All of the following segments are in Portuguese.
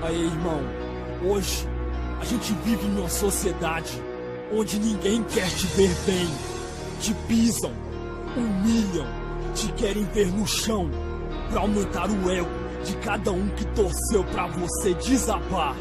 Aí, irmão, hoje a gente vive em uma sociedade onde ninguém quer te ver bem. Te pisam, humilham, te querem ver no chão, pra aumentar o ego de cada um que torceu pra você desabar.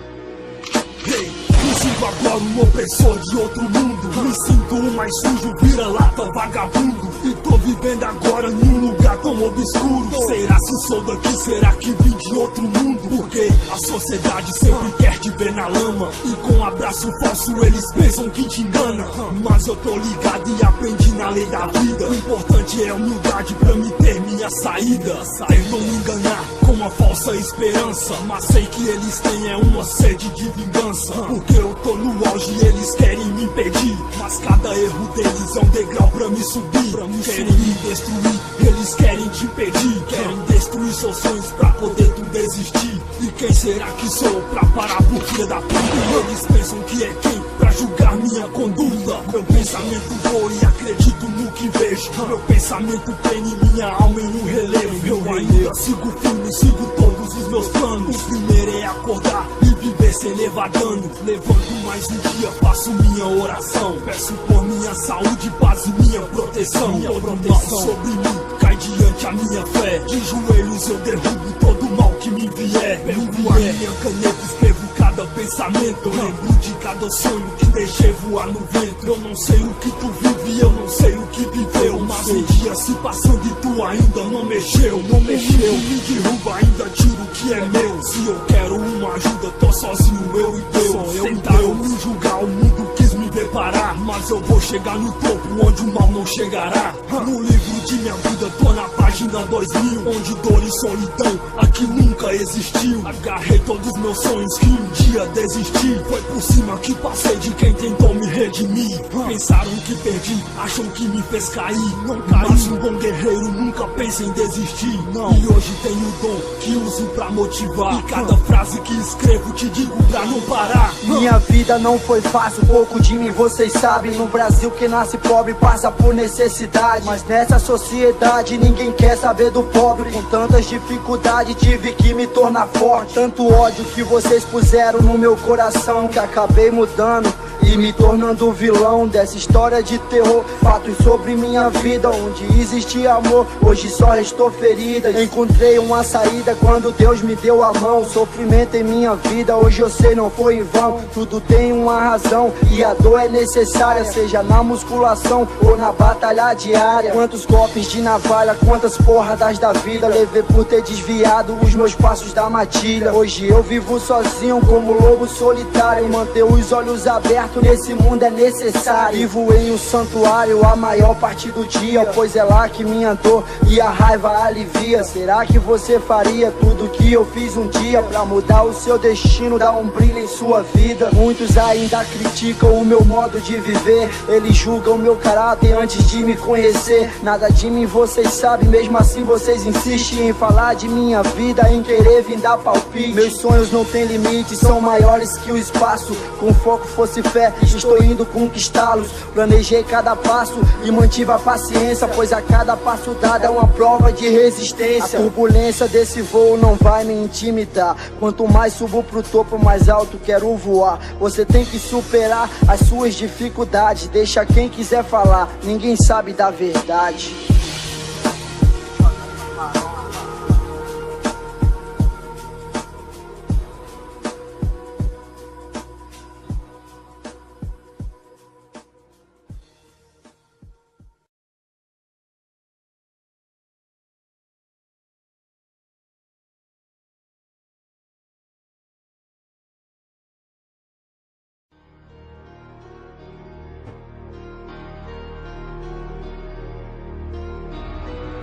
Hey, me sinto agora um opressor de outro mundo. Me sinto o mais sujo, vira-lata, vagabundo. E tô vivendo agora num lugar tão obscuro. Será se sou daqui? Será que vim de outro mundo? Porque a sociedade sempre quer te ver na lama, e com abraço falso eles pensam que te engana. Mas eu tô ligado e aprendi na lei da vida. O importante é a humildade pra me ter minha saída. Tentam me enganar com uma falsa esperança, mas sei que eles têm uma sede de vingança. Porque eu tô no auge e eles querem me impedir, mas cada erro deles é um degrau pra me subir. Querem me destruir, eles querem te impedir. Querem destruir seus sonhos pra poder tu desistir. E quem será que sou eu pra parar por filha da puta? Eles pensam que é quem pra julgar minha conduta. Meu pensamento voa e acredito no que vejo. Meu pensamento tem em minha alma em um relevo. Eu ainda sigo firme, sigo todos os meus planos. O primeiro é acordar e viver sem levar dano. Levanto mais um dia, faço minha oração. Peço por minha saúde, paz e minha proteção. Minha proteção sobre mim cai diante a minha fé. De joelhos eu derrubo todo mal que me vier. Pego a minha caneta, escrevo cada pensamento. Lembro de cada sonho que deixei voar no vento. Eu não sei o que tu vive, eu não sei o que viveu, mas um dia se passando e tu ainda não mexeu. Não mexeu, me derruba, ainda tiro o que é meu. Se eu quero uma ajuda, tô sozinho, eu e Deus. Tentaram me julgar, o mundo quis me ver parar, mas eu vou chegar no topo onde o mal não chegará. No livro de minha vida tô na página 2000, onde dor e solidão aqui nunca existiu. Agarrei todos meus sonhos que um dia desisti. Foi por cima que passei de quem tentou me redimir. Pensaram que perdi, acham que me fez cair. Não caí, mas um bom guerreiro nunca pensa em desistir. Não. E hoje tenho o dom que uso pra motivar. E cada frase que escrevo te digo pra não parar. Minha vida não foi fácil, pouco de mim vocês sabem. No Brasil quem nasce pobre passa por necessidade, mas nessa sociedade ninguém quer saber do pobre. Com tantas dificuldades tive que me tornar forte. Tanto ódio que vocês puseram no meu coração, que acabei mudando e me tornando vilão dessa história de terror. Fatos sobre minha vida, onde existia amor, hoje só restou ferida. Encontrei uma saída quando Deus me deu a mão. Sofrimento em minha vida, hoje eu sei não foi em vão. Tudo tem uma razão e a dor é necessária, seja na musculação ou na batalha diária. Quantos golpes de navalha, quantas porradas da vida levei por ter desviado os meus passos da matilha. Hoje eu vivo sozinho como lobo solitário. Manter os olhos abertos nesse mundo é necessário. Vivo em um santuário a maior parte do dia, pois é lá que minha dor e a raiva alivia. Será que você faria tudo que eu fiz um dia pra mudar o seu destino, dar um brilho em sua vida? Muitos ainda criticam o meu modo de viver, eles julgam meu caráter antes de me conhecer. Nada de mim vocês sabem, mesmo assim vocês insistem em falar de minha vida, em querer vir dar palpite. Meus sonhos não têm limite, são maiores que o espaço. Com foco, fosse fé, estou indo conquistá-los. Planejei cada passo e mantive a paciência, pois a cada passo dado é uma prova de resistência. A turbulência desse voo não vai me intimidar. Quanto mais subo pro topo, mais alto quero voar. Você tem que superar as suas dificuldades. Deixa quem quiser falar, ninguém sabe da verdade.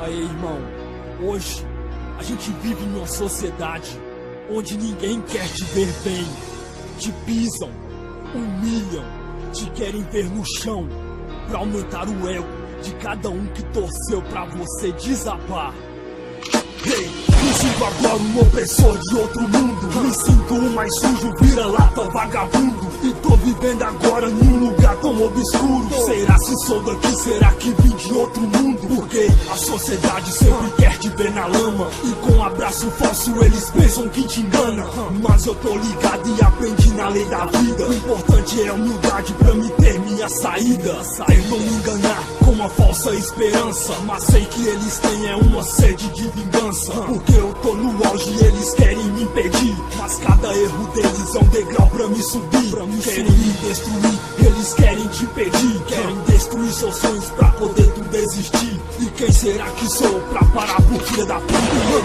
Aí, irmão, hoje a gente vive em uma sociedade onde ninguém quer te ver bem. Te pisam, humilham, te querem ver no chão, pra aumentar o ego de cada um que torceu pra você desabar. Hey, me sinto sinto agora um opressor de outro mundo. Me sinto o mais sujo, vira-lata, vagabundo. E tô vivendo agora num lugar tão obscuro. Será se sou daqui, será que vim de outro mundo? Porque a sociedade sempre quer te ver na lama, e com um abraço falso eles pensam que te engana. Mas eu tô ligado e aprendi na lei da vida. O importante é a humildade pra me ter minha saída. Tentam me enganar com uma falsa esperança, mas sei que eles têm uma sede de vingança. Porque eu tô no auge e eles querem me impedir, mas cada erro deles é um degrau pra me subir. Querem me destruir, eles querem te impedir. Querem destruir seus sonhos pra poder tu desistir. E quem será que sou pra parar por filha da puta?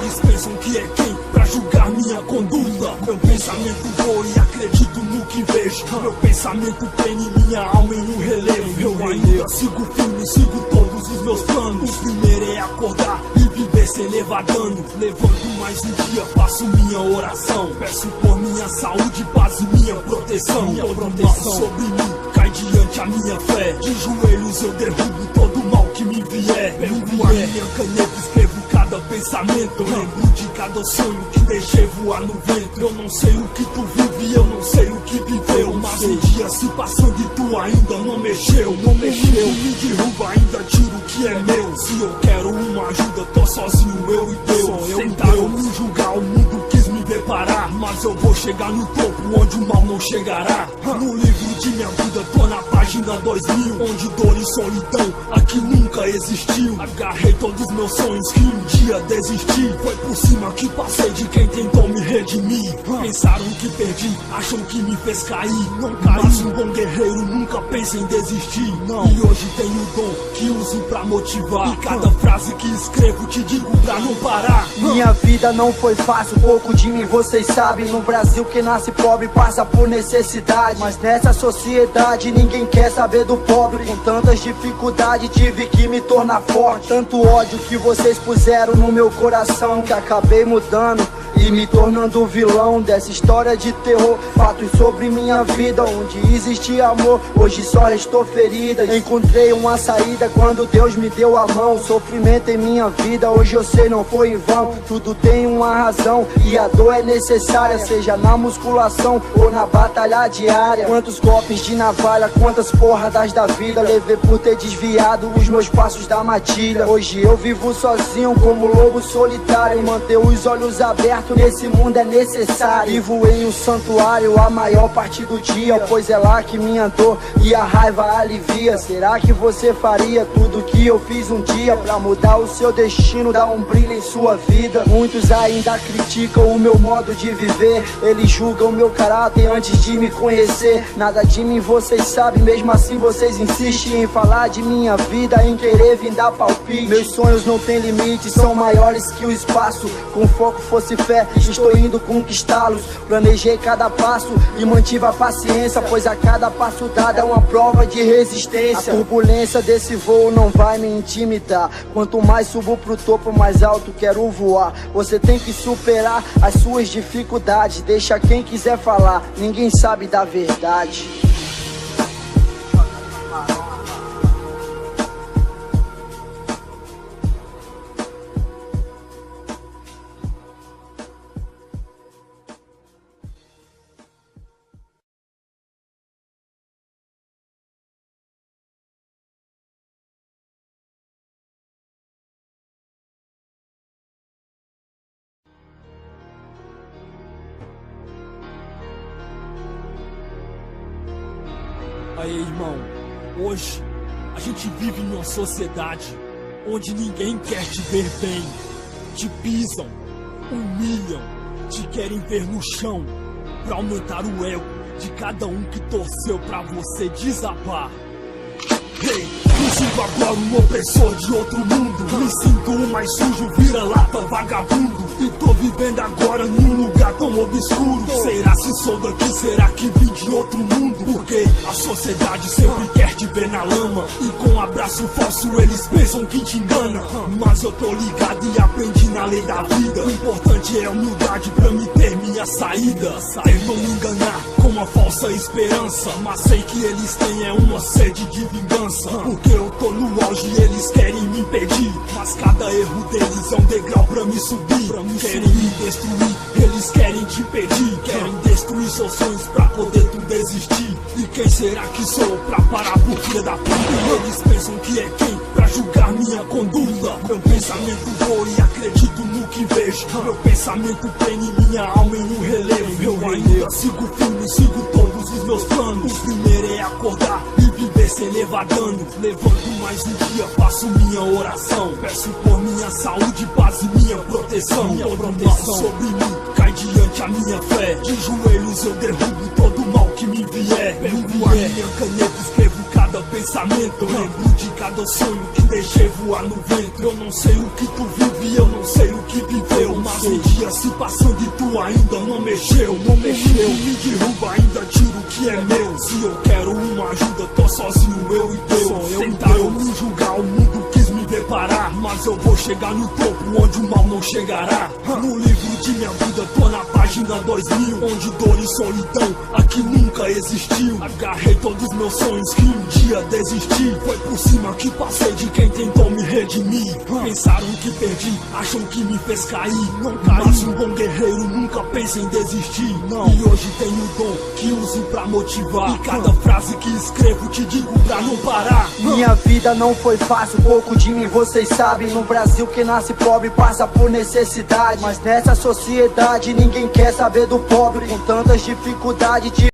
Eles pensam que é quem pra julgar minha conduta. Meu pensamento voa e acredito no que vejo. Meu pensamento prende minha alma em um relevo. Eu ainda sigo firme, sigo todos os meus planos. O primeiro é acordar e viver sem levar dano. Levanto mais um dia, faço minha oração. Peço por minha saúde, paz e minha proteção. Todo mal sobre mim cai diante a minha fé. De joelhos eu derrubo todo mal que me vier. Pego a minha caneta, escrevo cada pensamento. Lembro de cada sonho que deixei voar no vento. Eu não sei o que tu vive, eu não sei o que viveu, mas um dia se passando e tu ainda não mexeu. Não mexeu, me derruba, ainda tiro o que é meu. Se eu quero uma ajuda, tô sozinho, eu e Deus. Tentaram me julgar, o mundo quis me ver parar, mas eu vou chegar no topo onde o mal não chegará. No livro de minha vida tô na página 2000, onde dor e solidão aqui nunca existiu. Agarrei todos os meus sonhos que um dia desisti. Foi por cima que passei de quem tentou me redimir. Pensaram que perdi, acham que me fez cair. Não caí, mas um bom guerreiro nunca pensa em desistir. Não. E hoje tenho o dom que uso pra motivar. E cada frase que escrevo te digo pra não parar. Minha vida não foi fácil, pouco de mim vocês sabem. No Brasil quem nasce pobre passa por necessidade, mas nessa sociedade ninguém quer saber do pobre. Com tantas dificuldades tive que me tornar forte. Tanto ódio que vocês puseram no meu coração, que acabei mudando e me tornando vilão dessa história de terror. Fatos sobre minha vida, onde existia amor, hoje só restou feridas. Encontrei uma saída quando Deus me deu a mão. Sofrimento em minha vida, hoje eu sei não foi em vão. Tudo tem uma razão e a dor é necessária, seja na musculação ou na batalha diária. Quantos golpes de navalha, quantas porradas da vida levei por ter desviado os meus passos da matilha. Hoje eu vivo sozinho como lobo solitário, e manter os olhos abertos nesse mundo é necessário. Vivo em um santuário a maior parte do dia, pois é lá que minha dor e a raiva alivia. Será que você faria tudo que eu fiz um dia pra mudar o seu destino, dar um brilho em sua vida? Muitos ainda criticam o meu modo de viver, eles julgam meu caráter antes de me conhecer. Nada de mim vocês sabem, mesmo assim vocês insistem em falar de minha vida, em querer vir dar palpite. Meus sonhos não têm limite, são maiores que o espaço. Com foco, fosse fé, estou indo conquistá-los. Planejei cada passo e mantive a paciência, pois a cada passo dado é uma prova de resistência. A turbulência desse voo não vai me intimidar. Quanto mais subo pro topo, mais alto quero voar. Você tem que superar as suas dificuldades, deixa quem quiser falar, ninguém sabe da verdade. Aí, irmão, hoje a gente vive em uma sociedade onde ninguém quer te ver bem. Te pisam, humilham, te querem ver no chão, pra aumentar o ego de cada um que torceu pra você desabar. Hey, me sinto agora um opressor de outro mundo. Me sinto o mais sujo, vira-lata, vagabundo. E tô vivendo agora num lugar tão obscuro. Será se sou daqui, será que vim de outro mundo? Porque a sociedade sempre quer te ver na lama, e com um abraço falso eles pensam que te engana. Mas eu tô ligado e aprendi na lei da vida. O importante é a humildade pra me ter minha saída. Tentam me enganar com uma falsa esperança, mas sei que eles têm uma sede de vingança. Porque eu Eu tô no auge e eles querem me impedir, mas cada erro deles é um degrau pra me subir. Querem me destruir, eles querem te impedir. Querem destruir seus sonhos pra poder tu desistir. E quem será que sou pra parar por filha da puta? Eles pensam que é quem pra julgar minha conduta. Meu pensamento voa e acredito no que vejo. Meu pensamento prende minha alma em um relevo. Eu ainda sigo firme, sigo todos os meus planos. O primeiro é acordar e viver sem levar dano. Levanto mais um dia, faço minha oração. Peço por minha saúde, paz e minha proteção. Minha proteção sobre mim cai diante a minha fé. De joelhos eu derrubo todo o mal que me vier. Pego a minha caneta, escrevo cada pensamento. Lembro de cada sonho que deixei voar no vento. Eu não sei o que tu vive, eu não sei o que viveu, mas um dia se passando e tu ainda não mexeu. Não mexeu, me derruba, ainda tiro o que é meu. Se eu quero uma ajuda, tô sozinho, eu e Deus. Tentaram me julgar, o mundo quis me ver parar, mas eu vou chegar no topo onde o mal não chegará. No livro de minha vida tô na página 2000, onde dor e solidão aqui nunca existiu. Agarrei todos meus sonhos que um dia desisti. Foi por cima que passei de quem tentou me redimir. Pensaram que perdi, acham que me fez cair. Não caí, mas um bom guerreiro nunca pensa em desistir. Não. E hoje tenho o dom que uso pra motivar. E cada frase que escrevo te digo pra não parar. Minha vida não foi fácil, pouco de mim vocês sabem. No Brasil quem nasce pobre passa por necessidade, mas nessa sociedade ninguém quer saber do pobre. Com tantas dificuldades de